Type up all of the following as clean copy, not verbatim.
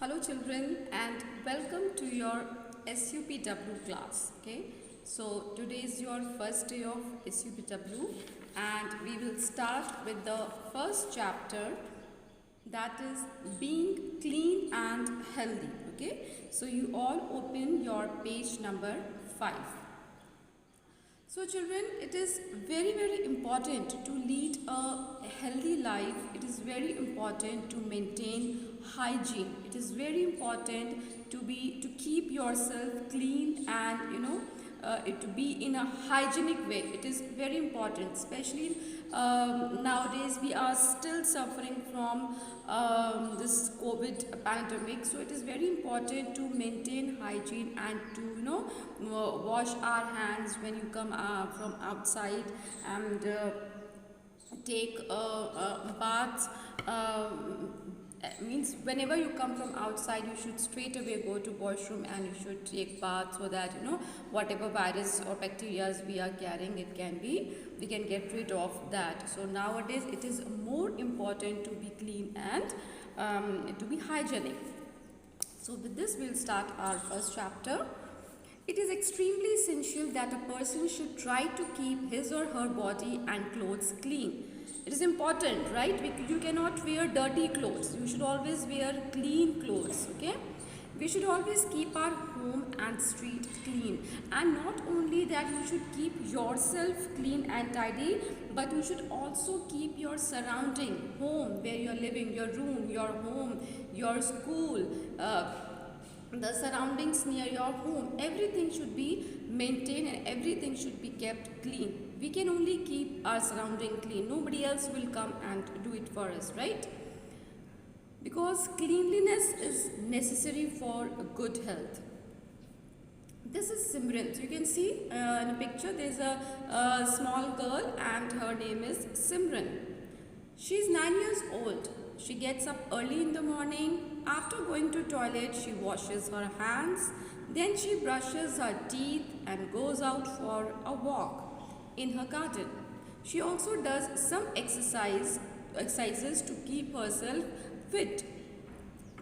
Hello children and welcome to your SUPW class. Okay, so today is your first day of SUPW and we will start with the first chapter, that is being clean and healthy. Okay, so you all open your page number 5. So children, it is very important to lead a healthy life. It is very important to maintain hygiene. It is very important to keep yourself clean and to be in a hygienic way. It is very important, especially nowadays we are still suffering from this COVID pandemic. So it is very important to maintain hygiene and to wash our hands when you come from outside and take baths. Means whenever you come from outside, you should straight away go to washroom and you should take bath, so that whatever virus or bacteria we are carrying, we can get rid of that. So nowadays it is more important to be clean and to be hygienic. So with this we'll start our first chapter. It is extremely essential that a person should try to keep his or her body and clothes clean. It is important, right? You cannot wear dirty clothes. You should always wear clean clothes, okay? We should always keep our home and street clean. And not only that, you should keep yourself clean and tidy, but you should also keep your surrounding, home where you are living, your room, your home, your school, the surroundings near your home, everything should be maintained and everything should be kept clean. We can only keep our surrounding clean. Nobody else will come and do it for us, right? Because cleanliness is necessary for good health. This is Simran. So you can see in a picture there's a small girl and her name is Simran. She's 9 years old. She gets up early in the morning. After going to toilet, she washes her hands. Then she brushes her teeth and goes out for a walk in her garden. She also does some exercises to keep herself fit.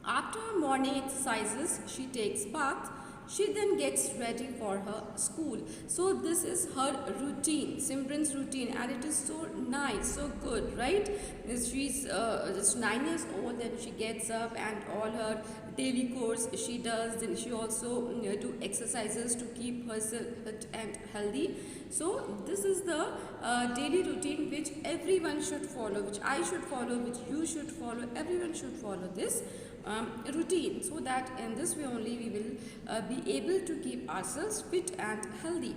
After her morning exercises, she takes bath. She then gets ready for her school. So this is her routine, Simran's routine, and it is so nice, so good, right? She's just 9 years old and she gets up and all her daily chores she does. Then she also do exercises to keep herself fit and healthy. So this is the daily routine which everyone should follow, which I should follow, which you should follow, everyone should follow this routine, so that in this way only we will be able to keep ourselves fit and healthy.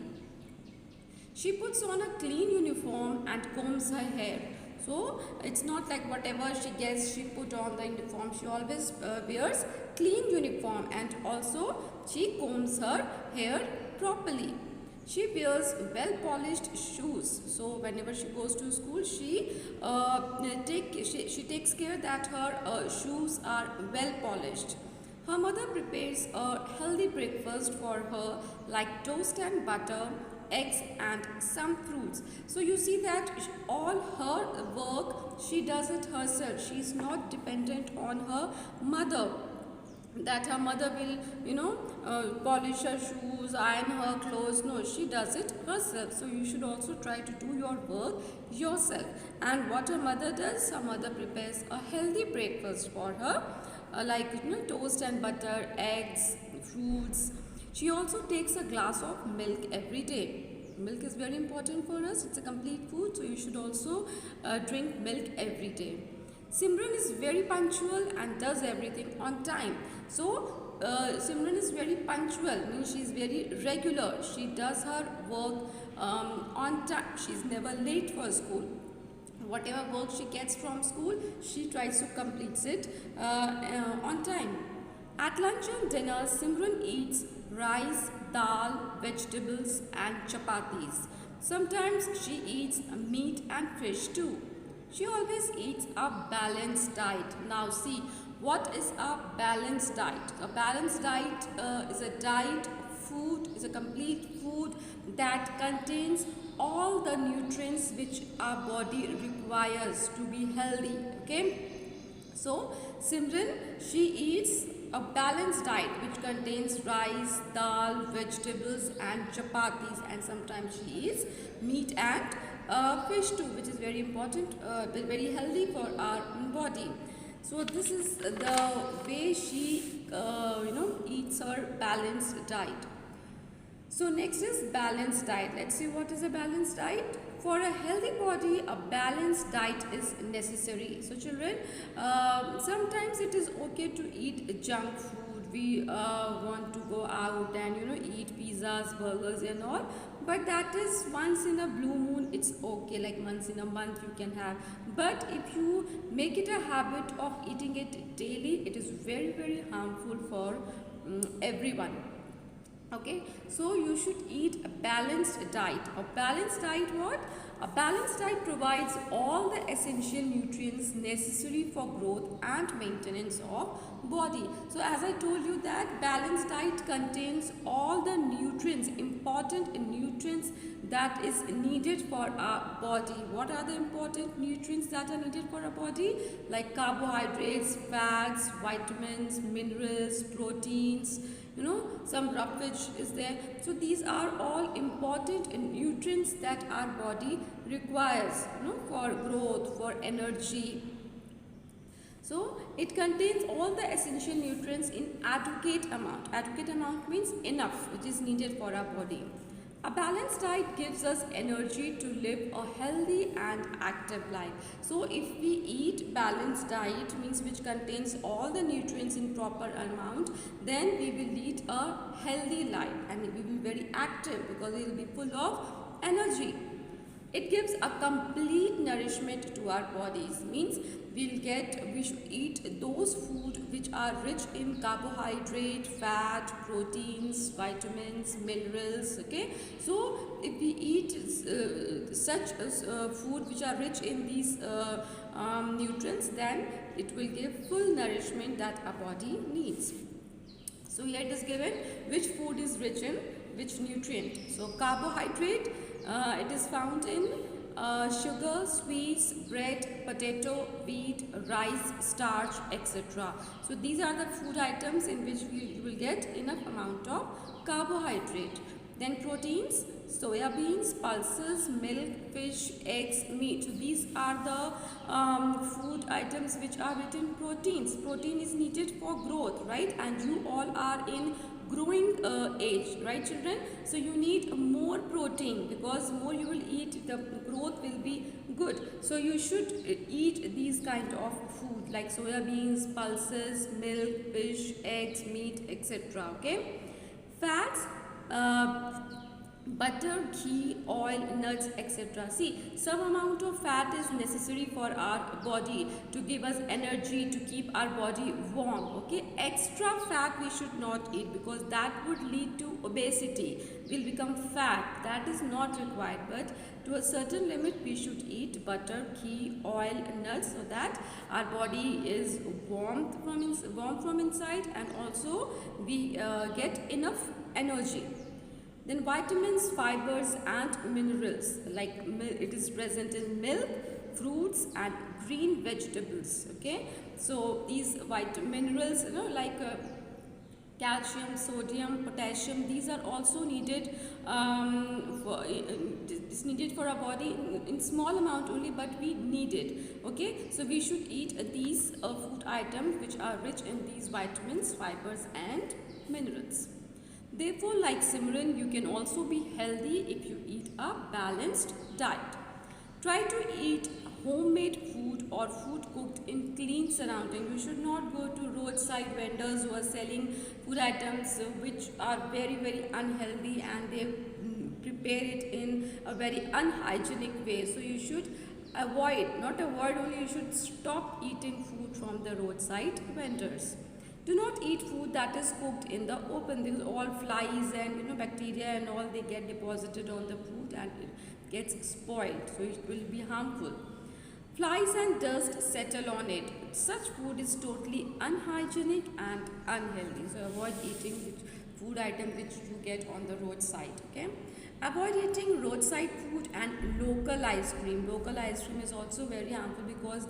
She puts on a clean uniform and combs her hair. So it's not like whatever she gets she put on the uniform. She always wears clean uniform and also she combs her hair properly. She wears well polished shoes. So whenever she goes to school, she takes care that her shoes are well polished. Her mother prepares a healthy breakfast for her, like toast and butter, eggs and some fruits. So you see that all her work she does it herself. She is not dependent on her mother, that her mother will polish her shoes, iron her clothes. No, she does it herself. So you should also try to do your work yourself. And what her mother does, her mother prepares a healthy breakfast for her, like toast and butter, eggs, fruits. She also takes a glass of milk every day. Milk is very important for us. It's a complete food, so you should also drink milk every day. Simran is very punctual and does everything on time. So Simran is very punctual, means she is very regular. She does her work on time. She is never late for school. Whatever work she gets from school, she tries to complete it on time. At lunch and dinner, Simran eats rice, dal, vegetables and chapatis. Sometimes she eats meat and fish too. She always eats a balanced diet. Now see, what is a balanced diet? A balanced diet is a diet, food, is a complete food that contains all the nutrients which our body requires to be healthy, okay? So Simran, she eats a balanced diet which contains rice, dal, vegetables and chapatis, and sometimes she eats meat and fish too, which is very important, very healthy for our body. So this is the way she eats her balanced diet. So next is balanced diet. Let's see what is a balanced diet. For a healthy body, a balanced diet is necessary. So children, sometimes it is okay to eat junk food. We want to go out and eat pizzas, burgers and all. But that is once in a blue moon, it's okay, like once in a month you can have. But if you make it a habit of eating it daily, it is very, very harmful for everyone. Okay, so you should eat a balanced diet. A balanced diet what? A balanced diet provides all the essential nutrients necessary for growth and maintenance of body. So as I told you that balanced diet contains all the nutrients, important nutrients that is needed for our body. What are the important nutrients that are needed for our body? Like carbohydrates, fats, vitamins, minerals, proteins, some roughage is there. So these are all important nutrients that our body requires for growth, for energy. So it contains all the essential nutrients in adequate amount. Adequate amount means enough, which is needed for our body. A balanced diet gives us energy to live a healthy and active life. So if we eat balanced diet, means which contains all the nutrients in proper amount, then we will lead a healthy life and we will be very active because we will be full of energy. It gives a complete nourishment to our bodies, means we should eat those food which are rich in carbohydrate, fat, proteins, vitamins, minerals. Okay, so if we eat such food which are rich in these nutrients, then it will give full nourishment that our body needs. So here it is given which food is rich in which nutrient. So carbohydrate, it is found in sugar, sweets, bread, potato, wheat, rice, starch, etc. So these are the food items in which you will get enough amount of carbohydrate. Then proteins, soya beans, pulses, milk, fish, eggs, meat. So these are the food items which are rich in proteins. Protein is needed for growth, right? And you all are in growing age, right children? So you need more protein, because more you will eat, the growth will be good. So you should eat these kind of food like soya beans, pulses, milk, fish, eggs, meat, etc. Okay, fats, butter, ghee, oil, nuts, etc. See, some amount of fat is necessary for our body to give us energy, to keep our body warm. Okay, extra fat we should not eat because that would lead to obesity. We'll become fat. That is not required, but to a certain limit we should eat butter, ghee, oil, nuts, so that our body is warm from inside, and also we get enough energy. Then vitamins, fibers and minerals, like it is present in milk, fruits and green vegetables. Okay, so these minerals, like calcium, sodium, potassium, these are also needed it's needed for our body in small amount only, but we need it. Okay, so we should eat these food items which are rich in these vitamins, fibers and minerals. Therefore, like Simran, you can also be healthy if you eat a balanced diet. Try to eat homemade food or food cooked in clean surroundings. You should not go to roadside vendors who are selling food items which are very, very unhealthy, and they prepare it in a very unhygienic way. So you should not avoid only, you should stop eating food from the roadside vendors. Do not eat food that is cooked in the open, because all flies and bacteria and all, they get deposited on the food and it gets spoiled, so it will be harmful. Flies and dust settle on it. Such food is totally unhygienic and unhealthy. So avoid eating food items which you get on the roadside. Okay. Avoid eating roadside food and local ice cream. Local ice cream is also very harmful because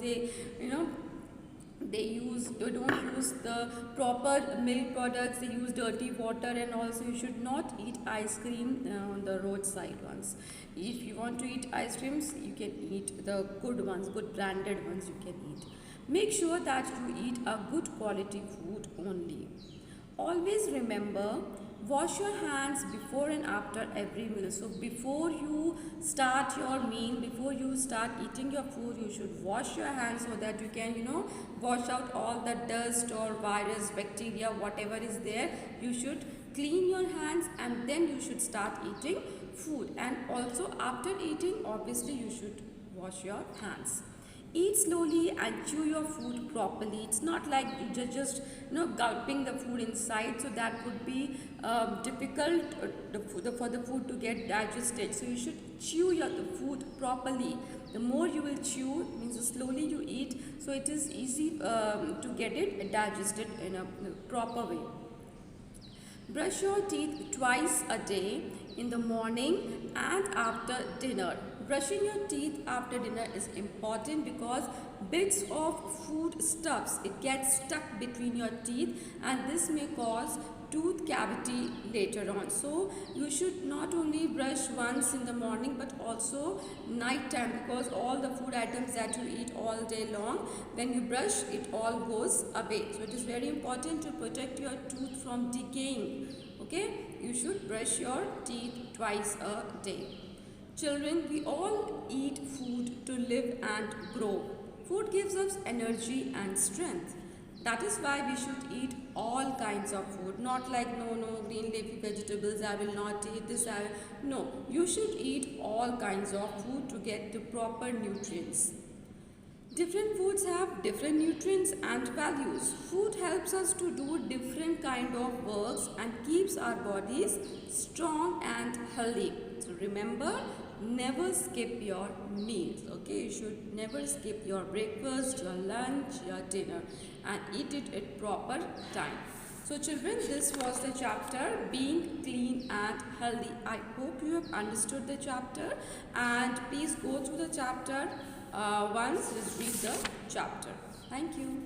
they don't use the proper milk products, they use dirty water. And also you should not eat ice cream on the roadside ones. If you want to eat ice creams, you can eat the good ones, good branded ones you can eat. Make sure that you eat a good quality food only. Always remember, wash your hands before and after every meal. So before you start your meal, before you start eating your food, you should wash your hands so that you can, wash out all the dust or virus, bacteria, whatever is there. You should clean your hands and then you should start eating food. And also after eating, obviously you should wash your hands. Eat slowly and chew your food properly. It's not like you just gulping the food inside, so that would be difficult for the food to get digested. So you should chew the food properly. The more you will chew, means the slowly you eat, so it is easy to get it digested in a proper way. Brush your teeth twice a day, in the morning and after dinner. Brushing your teeth after dinner is important because bits of food stuffs, it gets stuck between your teeth, and this may cause tooth cavity later on. So you should not only brush once in the morning but also night time, because all the food items that you eat all day long, when you brush, it all goes away. So it is very important to protect your tooth from decaying. Okay, you should brush your teeth twice a day. Children, we all eat food to live and grow. Food gives us energy and strength. That is why we should eat all kinds of food. Not like, no, green leafy vegetables, I will not eat this. No, you should eat all kinds of food to get the proper nutrients. Different foods have different nutrients and values. Food helps us to do different kind of works and keeps our bodies strong and healthy. So remember, never skip your meals. Okay, you should never skip your breakfast, your lunch, your dinner, and eat it at proper time. So children, this was the chapter Being Clean and Healthy. I hope you have understood the chapter, and please go through the chapter once. Let's read the chapter. Thank you.